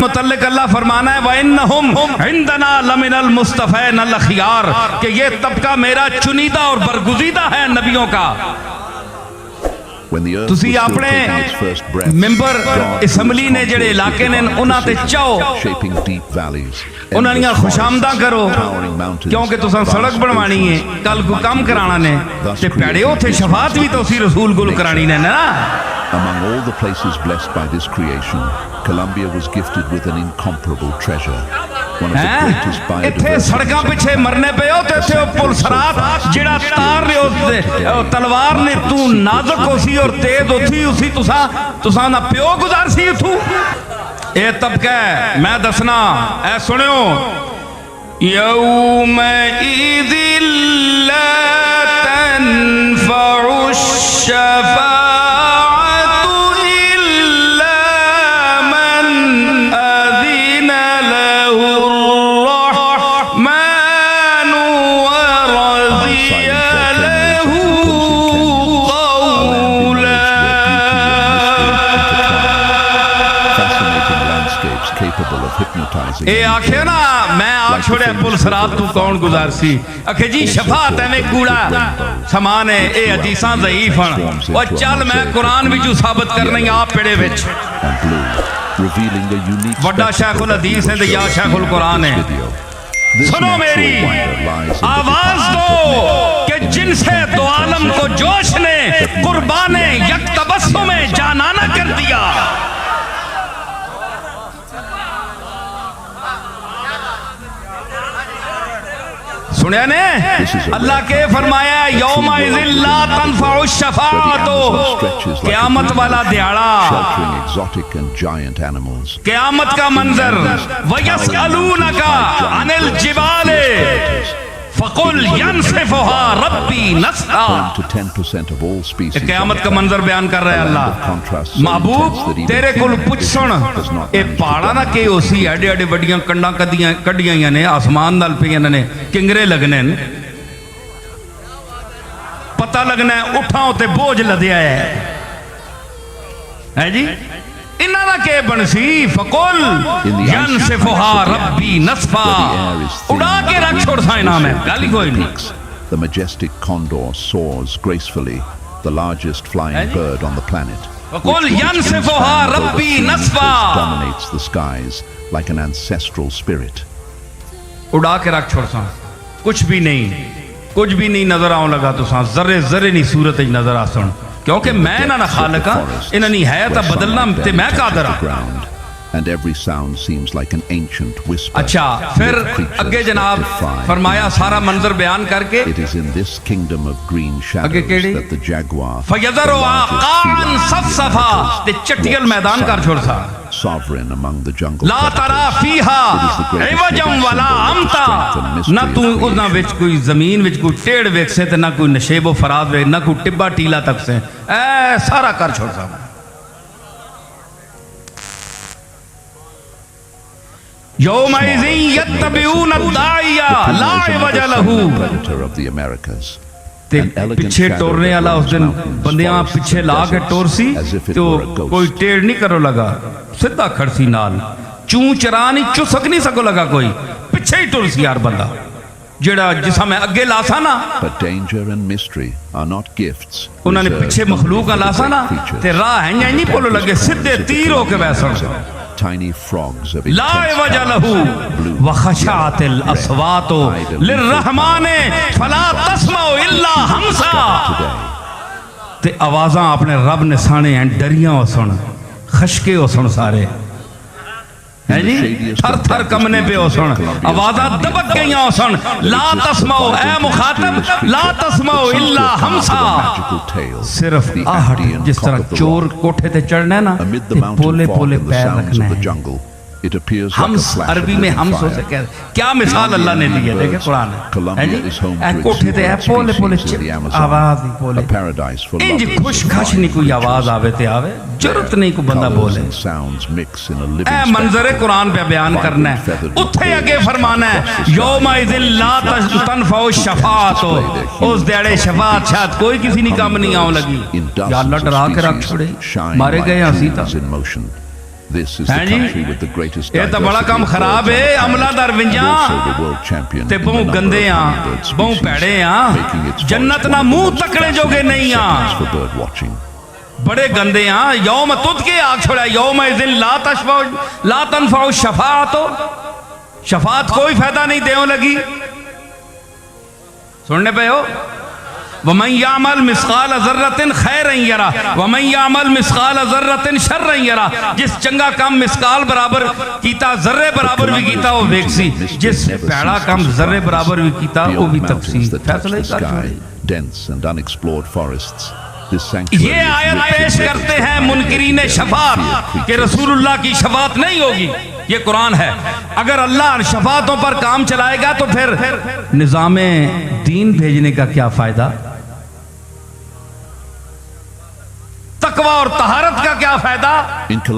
मुतल्लिक अल्लाह फरमाना है वइन्नहुम इंदना लमिनल मुस्तफैन अल अखियार कि ये तबका मेरा चुनीदा और बरगुज़ीदा है नबियों का। तुसी अपने मैंबर असैम्बली ने जेड़े इलाके ने उन्हां ते चाहो उन्हां दियां खुशामदा करो क्योंकि तुसां सड़क बनवानी है कल को काम कराना ने ते भैड़े उत्थे शफात भी तुसी रसूल कोल करानी ने ना। Among all the places blessed by this creation, Colombia was gifted with an incomparable treasure. One of the greatest biodiversity. सड़कां पिछे मरने पे हो ते थे पुल सरात जेड़ा तार रहे हो तलवार ने तू नाजुक होसी और तेज होसी उसी तुसा ना प्यो गुजार सी तू ए तबका मैं दसना ए सुनियो यौम इज़िल ला तनफ़उ शफ़ा ए आखे ना मैं आ छोड़े पुल सरात तू कौन गुजार सी आखे जी शफात है में कूड़ा समान है ए हदीसां ज़ईफ हन और चल मैं कुरान विचों साबित करनी आप पेड़े विच वड्डा शेखुल हदीस है ते या शेखुल कुरान है। सुनो मेरी आवाज दो कि जिनसे दो आलम को जोश ने कुर्बाने यक तबस्सुम में जानाना कर दिया। सुनिया ने अल्लाह के फरमाया यौमा इज़िल ला तनफ़उ शफ़ाअतु क़यामत वाला दिहाड़ा क़यामत का मंजर वयसअलूनका अनिल जिबाले फ़कुल यनसिफ़ुहा रब्बी नस्फ़ा। क़यामत का मंजर बयान कर रहा है अल्लाह महबूब तेरे कोल पुछ सुन ए पहाड़ा ना के होसी एडे एडे वड्डियां कंडां कड्डियां ने आसमान नाल पियां ने किंगरे लगने पता लगना है उठां ते बोझ लदया है जी इन्हां दा के बनसी फ़कुल यनसिफ़ुहा रब्बी नस्फ़ा उड़ा के रख छोड़ सा इनाम है गाली कोई नहीं। The majestic condor soars gracefully, the largest flying bird on the planet. फ़कुल यनसिफ़ुहा rabi नस्फ़ा Dominates the skies like an ancestral spirit. उड़ा के रख छोड़ सा कुछ भी नहीं नजर आने लगा तो सा जर्रे जर्रे नहीं सूरत नजर आ सुन क्योंकि मैं ना खालिक इन्हां नी है ता बदलना ते मैं कादर हां। And every sound seems like an ancient whisper. अच्छा फिर अगे जनाब फरमाया सारा मंजर बयान करके It is in this kingdom of green shadows that the jaguar फयज़रु आक़ान सफ़सफ़ा ते चटियल मैदान कर छोड़ सा sovereign among the jungle ला तरा फीहा इवजम वला अमता ना तू उना विच कोई जमीन विच कोई टेढ़ वेख से ते ना कोई नशेबो फराद वे ना कोई टिब्बा टीला तक से ए सारा कर छोड़ सा। यौमइज़िन यत्तबिऊन अद-दाइया ला इवजा लहू ते पीछे टोरने वाला उस दिन बंदियां पीछे ला के टोर सी तो कोई टेढ़ नहीं करो लगा सीधा खड़सी नाल चू चरा नहीं चुसक नहीं सको लगा कोई पीछे ही टुर सी यार बंदा जेड़ा जिसा मैं अगे लासा ना उन्होंने पीछे मखलूक लासा ना ते राह है नहीं बोलो लगे सीधे तीर होके वैसा Tiny frogs of ला वजह लहू वखशातिल अस्वातो लिर्रहमाने फला तस्माउ इल्ला हमसा ते आवाज़ां अपने रब ने साने हैं डरियां हो सुन खशके हो सुन सारे है जी थर थर कमने पे हो सुन आवाज़ां दबक गई हो सुन ला तस्माउ ए मुखातब ला तस्माउ इल्ला हमसा सिर्फ आहट जिस तरह चोर कोठे ते चढ़ना है ना पोले पोले पैर रखना है हम्स अरबी में हम्स हो सके क्या मिसाल अल्लाह ने दी है देखे कुरान है जी ए कोठे ते है पोले पोले आवाज ही पोले इंज खुश खश नहीं कोई आवाज आवे ते आवे जरूरत नहीं कोई बंदा बोले ए मंजर कुरान पे बयान करना है उथे आगे फरमाना है यौमइज़िन ला तनफ़उ शफ़ाअतु उस दिहाड़े शफाअत शायद कोई किसी ने काम नहीं आने लगी या अल्लाह डरा के रख छोड़े मारे गए हंसी था This is the country with the greatest ये तो बड़ा काम खराब है अमला दर विंजा ते बहु गंदे आ बहु भैड़े आ जन्नत ना मुंह तकड़े जोगे नहीं आ बड़े गंदे आ यौम तुद के आग छोड़ा यौम इज़िन ला तनफउ शफाअत शफात कोई फायदा नहीं देने लगी सुनने पे हो वमन यामल मिस्काल ज़र्रतिन खैरन यरा वमन यामल मिस्काल ज़र्रतिन शर्रन यरा जिस चंगा काम मिस्काल बराबर कीता जर्रे बराबर भी कीता वो वेक्सी जिस भैड़ा काम जर्रे बराबर भी कीता वो भी तफसील फैसला ये आयत पेश करते हैं मुनकिरीन शफात कि रसूलुल्लाह की शफात नहीं होगी ये कुरान है अगर अल्लाह शफातों पर काम चलाएगा तो फिर निज़ामे दीन भेजने का क्या फायदा तकवा और तहारत का क्या फायदा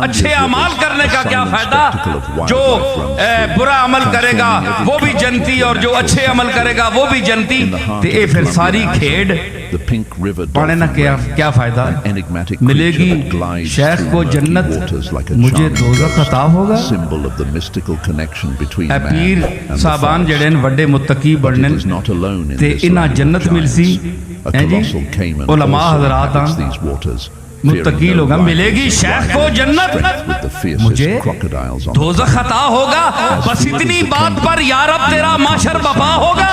अच्छे अमाल करने का क्या फायदा जो बुरा अमल करेगा वो भी जनती और जो अच्छे अमल करेगा वो भी जनती तो ये फिर सारी खेड पढ़ने ना क्या फायदा मिलेगी शेख को जन्नत मुझे दोज़ख अता होगा पीर साहबान जड़े वड्डे मुत्तकी बनने ते इन्हां जन्नत मिलसी हैं जी उलमा हज़रात मुत्तकी लोग मिलेगी शेख को जन्नत मुझे दोज़ख अता होगा बस इतनी बात पर यार अब तेरा माशर बपा होगा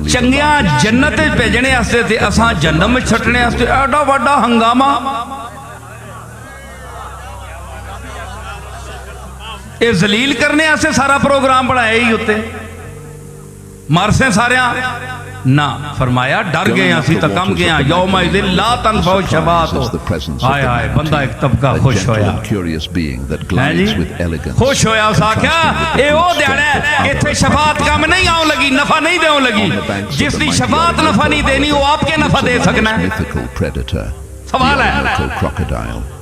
चंगिया जन्नत भेजने आस्ते ते असां जन्नत में छटने आस्ते एडा वड्डा हंगामा ये जलील करने आस्ते सारा प्रोग्राम बनाया ही होते मारसे सारे ना फरमाया डर गए असी तो कम गए यौम इज़िन ला तनफउ शफाअत हाय हाय बंदा एक तबका खुश होया खुश होया उस आख्या ए ओ दिहाड़ा इत्थे शफाअत कम नहीं आउं लगी नफा नहीं देउं लगी जिसकी शफाअत नफा नहीं देनी वो आपके नफा दे सकना है सवाल है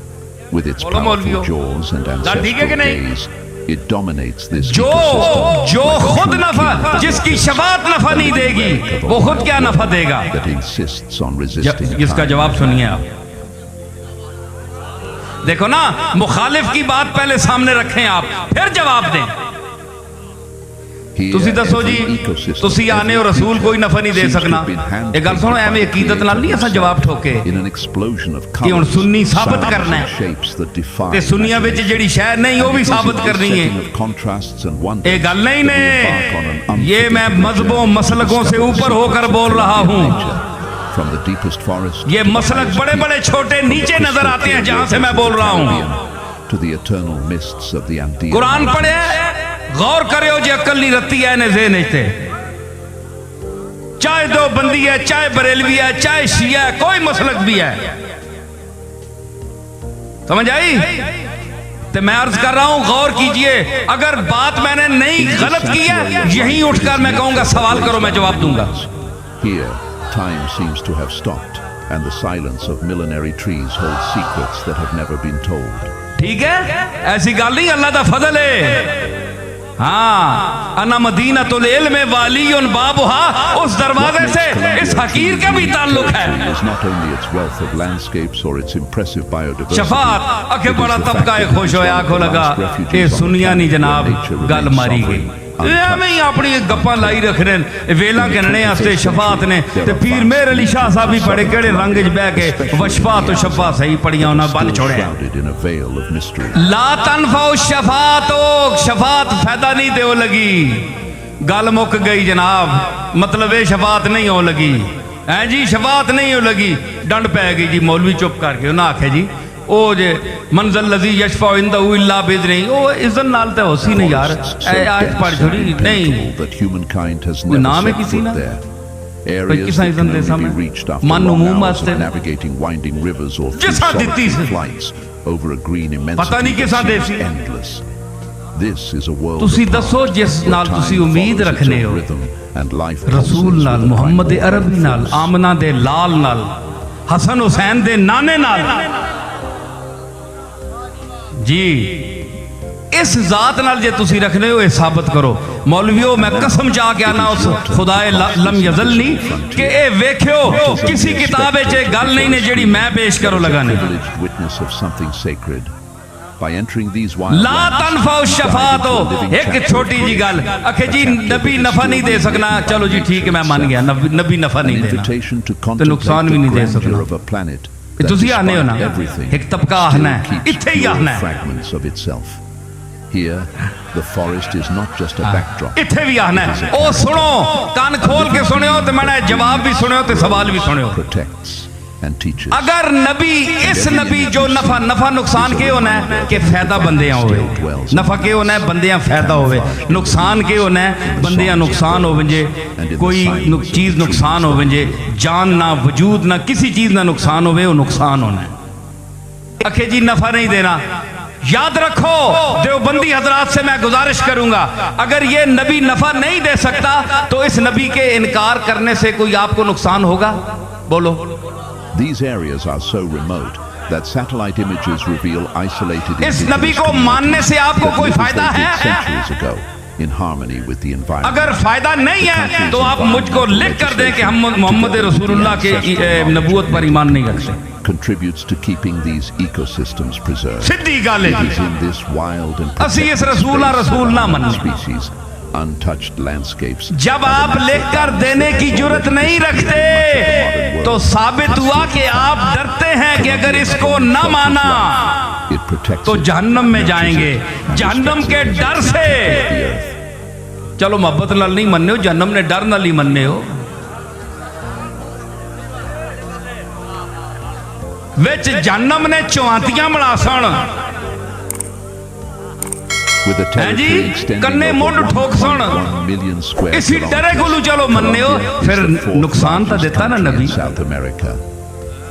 with its powerful jaws and ancestral gaze it dominates this जो खुद नफा जिसकी शफाअत नफा नहीं देगी वो खुद क्या नफा देगा that insists on resisting इसका जवाब सुनिए आप देखो ना मुखालिफ की बात पहले सामने रखें आप फिर जवाब दें तुसी दसो जी तुसी आने और रसूल कोई नफा नहीं दे सकना एक गल सुनो एवं अकीदत नाल नहीं असा जवाब ठोके कि हुण सुन्नी साबित करना है ते सुन्नियां विच जेड़ी शय नहीं वो भी साबित करनी है ये गल नहीं ने ये मैं मजहबों मसलकों से ऊपर होकर बोल रहा हूँ ये मसलक बड़े बड़े छोटे नीचे नजर आते हैं जहां से मैं बोल रहा हूँ कुरान पढ़े गौर करो जो अकल नहीं रत्ती है ने ज़हन ते चाहे दो बंदी है चाहे बरेलवी है चाहे शिया है कोई मसलक भी है समझ आई तो मैं अर्ज कर रहा हूं गौर कीजिए अगर बात मैंने नहीं गलत की है यहीं उठकर मैं कहूंगा सवाल करो मैं जवाब दूंगा Here, time seems to have stopped and the silence of millenary trees holds secrets that have never been told. ठीक है ऐसी गल नहीं अल्लाह दा फजल है हाँ अना मदीनतुल इल्म वालियुन बाबुहा उस दरवाजे से इस हकीर का भी ताल्लुक है शफाअत आखे बड़ा तबका खुश होया आखो लगा ये सुनिया नहीं जनाब गल मारी गई अपनी गप्पा लाई रख रहे वेला गिनने वास्ते शफात ने ते पीर मेहर अली शाह साहब भी पढ़े केड़े रंग च बह के वशफा तो शफा सही पढ़िया उन्हें बन छोड़िया ला तनफउ शफात शफात फायदा नहीं दे लगी गल मुक गई जनाब मतलब ये शफात नहीं हो लगी है जी शफात नहीं हो लगी डंड पै गई जी मौलवी चुप करके उन्हें आखे जी ओ जे मंजल लजी यशफा इंदहु इल्ला बिज़निही ओ इज़्न नाल ते होसी नहीं यार ए आज पढ़ छोड़ी नहीं नाम है किसी ना कोई किसा इज़्न दे सामने मन उमूम वास्ते किसा दित्ती पता नहीं किसा देसी तुसी दसो जिस नाल तुसी उम्मीद रखने हो रसूल नाल मुहम्मद अरबी नाल आमना दे लाल नाल हसन हुसैन दे नाने नाल जी इस जात नाल जे तुसी रखने हो, ये साबित करो। मौलवियो मैं कसम चा के आना उस खुदाए लम यजलनी कि ए वेख्यो किसी किताब च गल नहीं ने जेड़ी मैं पेश करो लगाने। Privileged witness of something sacred. By entering these wild ला तनफाउ शफात हो, एक छोटी जी गल अखे जी नबी नफा नहीं दे सकना, चलो जी ठीक है मैं मान गया, नबी नफा नहीं देना invitation to तो नुकसान contemplate भी the नहीं दे grandeur सकना। of a planet that तुसी आने हो ना, despite everything एक तबका आना है, still keeps इत्थे ही pure आना है। fragments of itself. Here, the forest is not just a backdrop. इत्थे भी आना है। ओ सुनो, कान खोल के सुनियो तो मैंने जवाब भी सुनियो तो सवाल भी सुनियो। Protects and teaches. अगर नबी इस नबी जो नफा नुकसान के होना है कि फायदा बंदियां होवे, नफा के होना है बंदियां फायदा होवे, नुकसान के होना है बंदियां नुकसान होवे जे, कोई चीज नुकसान होवे जे, जान ना वजूद ना किसी चीज ना नुकसान होवे, वो नुकसान होना है। अखे जी नफा नहीं देना, याद रखो देवबंदी हजरात से मैं गुजारिश करूंगा, अगर ये नबी नफा नहीं दे सकता तो इस नबी के इनकार करने से कोई आपको नुकसान होगा? बोलो। These areas are so remote that satellite images reveal isolated इस नबी को मानने से आपको कोई फायदा है? centuries ago in harmony with the environment. अगर फायदा नहीं है तो आप मुझको लिख कर दें कि हम मोहम्मद रसूलुल्लाह के नबूवत पर ईमान नहीं रखते। Contributes to keeping these ecosystems preserved. सीधी गल It है is in this wild and असी इस protected रसूल ना space मनने। and species, untouched landscapes. जब आप लिख कर देने की जरूरत नहीं रखते तो साबित हुआ कि आप डरते हैं कि अगर इसको न माना It protects तो it, जहन्नम में nurtures जाएंगे। it, जहन्नम के डर से, the earth. चलो मोहब्बत नाल नहीं मनने हो, जहन्नम ने डर नाल ही मनने हो। विच जहन्नम ने चौंतियां बना सन, With a हैं जी, territory extending कन्ने over मुंड ठोक सन। 1 million square इसी डरे kilometers. को चलो मनने हो, फिर It's the fourth नुकसान तो largest देता ना country in Nabi, South America.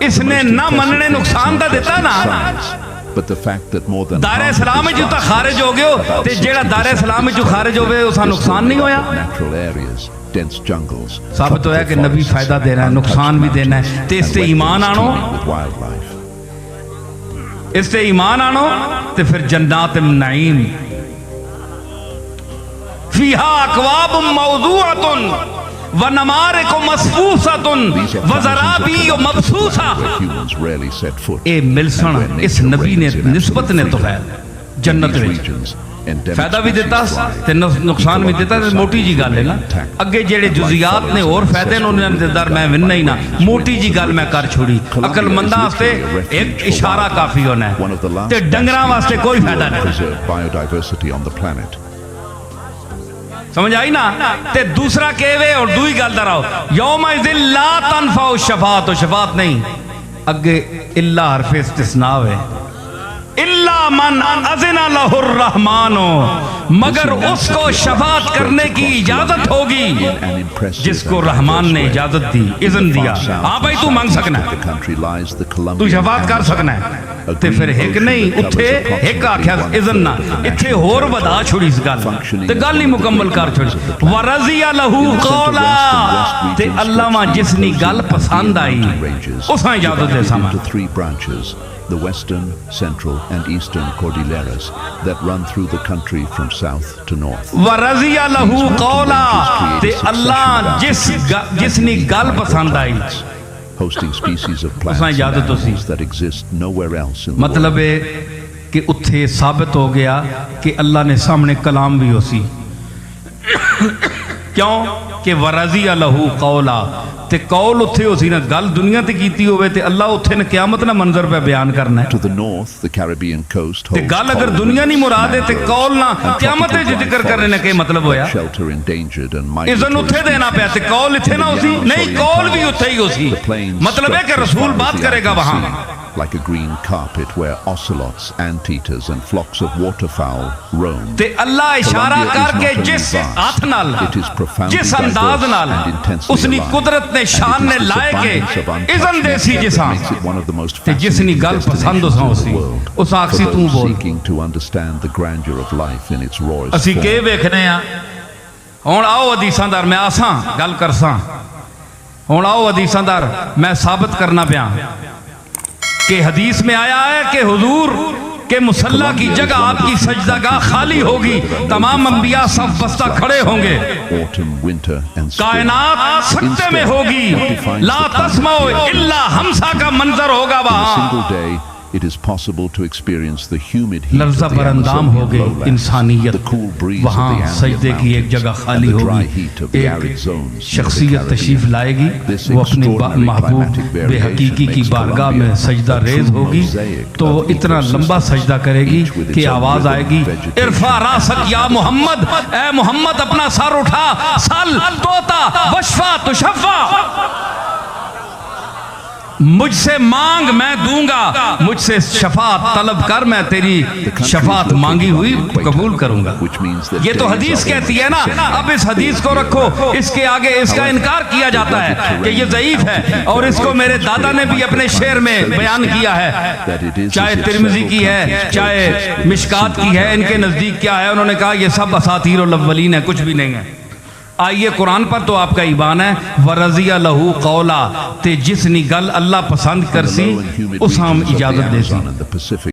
इसने ना मनने नुकसान तो देता ना। Science, but the fact that more than दारे half of इस्लाम this जो तो vast खारिज हो गए हो ते जेड़ा दारे इस्लाम जो खारिज हो गए उसका नुकसान नहीं होया। natural areas, dense jungles, साबित होया कि नबी फायदा देना है, नुकसान भी देना है। ते इससे ईमान आनो, with wildlife. इससे ईमान आनो ते फिर जन्नात नईम फीहा अकवाब मौजूअतुन व नमारिक मसफूसतुन व ज़राबी मबसूसा। Where humans rarely set foot. ए मिलसन इस नबी ने निस्बत ने तो है जन्नत These विच regions endemic फायदा भी देता species ते thrive. नुकसान भी देता, मोटी जी गल है ना। अगे जेड़े जुजियात ने और फायदे ने उन्होंने दिलदार मैं विनना ही ना, मोटी जी गल मैं कर छोड़ी। अकलमंदा वास्ते एक इशारा काफी होना है ते डंगरां वास्ते कोई फायदा नहीं। Preserve biodiversity on the planet. समझ आई ना? ते दूसरा केवे और दुई गल दराओ यौम इज़िन ला तनफाउ शफात, शफात नहीं अगे इल्ला हरफ इस्तिस्ना है, इल्ला मन अज़िना लहुर रहमानो, मगर उसको शफात करने की इजाजत होगी An impressive जिसको and रहमान ने diverse इजाजत दी, इज़न दिया। हाँ भाई तू मांग सकना the है, country lies the तू Colombian शफात कर सकना है। ते फिर एक नहीं उत्थे एक आख्या इज़न ना, इत्थे होर वधा छोड़ी इस गल ते गल ही मुकम्मल कर छोड़ी। वरज़िया लहू कौला, ते अल्लाह मा जिसनी गल पसंद आई उसा इजाजत दे समा। into 3 branches, the western, central and eastern cordilleras that run through the country from south to north. वरज़िया लहू कौला, ते अल्लाह जिसनी गल पसंद आई Hosting species of plants उसा and इजाजत तो सी। animals that exist nowhere else in the मतलब world. है कि उत्थे साबित हो गया कि अल्लाह ने सामने कलाम भी होसी। क्यों कि वरज़िया लहू कौला, ते कौल उत्थे होसी ना, गल दुनिया ते कीती होवे ते अल्लाह उत्थे ने क़यामत ना मंजर पे बयान करना है। To the north, the Caribbean coast ते holds गल अगर coral दुनिया नहीं reefs, मुराद है ते mangroves, कौल ना and क़यामत tropical च जिक्र करने ने के मतलब होया। that shelter endangered and isn't उत्थे migratory देना पिया ते कौल इत्थे ना होसी, नहीं कौल भी उत्थे ही होसी। The plains मतलब है कि stretch as रसूल far as बात the करेगा eye can वहां, see, like a green carpet where ocelots, anteaters and flocks of waterfowl roam. ते अल्लाह इशारा करके जिस हाथ नाल जिस अंदाज नाल उसनी कुदरत ने शान ने लाए के इज़न देसी जिसा ते जिसनी गल पसंद उसा उसी उस आखसी तू बोल। Seeking to understand the grandeur of life in its rawest असी के form. वेखने आ हुण आओ हदीसांदार मैं आसां गल करसां, हुण आओ हदीसांदार मैं साबित करना पिया कि हदीस में आया है कि हुजूर कि मुसल्ला की जगह आपकी सजदागाह खाली होगी, तमाम अंबिया सब बस्ता खड़े होंगे, autumn, winter, and spring. कायनात सकते में होगी, ला तस्माओ इल्ला हमसा का मंजर होगा In a वहां। single day, it is possible to experience the humid heat लर्जा of the बरंदाम हो Amazonian गई lowlands, इंसानियत, the cool breeze of वहाँ the सजदे Andean की एक जगह mountains, खाली and the dry होगी। heat of the arid एक zones near the शख्सियत तशरीफ Caribbean. लाएगी, This वो अपने extraordinary महबूब climatic variation बेहकीकी की makes बारगाह Colombia में सजदा a रेज true होगी, mosaic तो of इतना ecosystem, लंबा सजदा करेगी each with its कि own आवाज rhythm, आएगी, vegetation, इरफा रासक या मोहम्मद, ए मोहम्मद अपना सर उठा, सल तोता वशफा तुशफ़ा, मुझसे मांग मैं दूंगा, मुझसे शफात तलब कर, मैं तेरी शफात मांगी हुई कबूल करूंगा। ये तो हदीस कहती है ना। अब इस हदीस को रखो, इसके आगे इसका इनकार किया जाता है कि ये ज़ईफ है, और इसको मेरे दादा ने भी अपने शेर में बयान किया है, चाहे तिरमिज़ी की है चाहे मिशकात की है, इनके नज़दीक क्या है, उन्होंने कहा ये सब असातीरुल अव्वलीन है, कुछ भी नहीं है। आइए कुरान पर तो आपका ईमान है, वरज़िया लहू कौला, ते जिसनी गल अल्लाह पसंद करसी उस हम इजाजत देसी।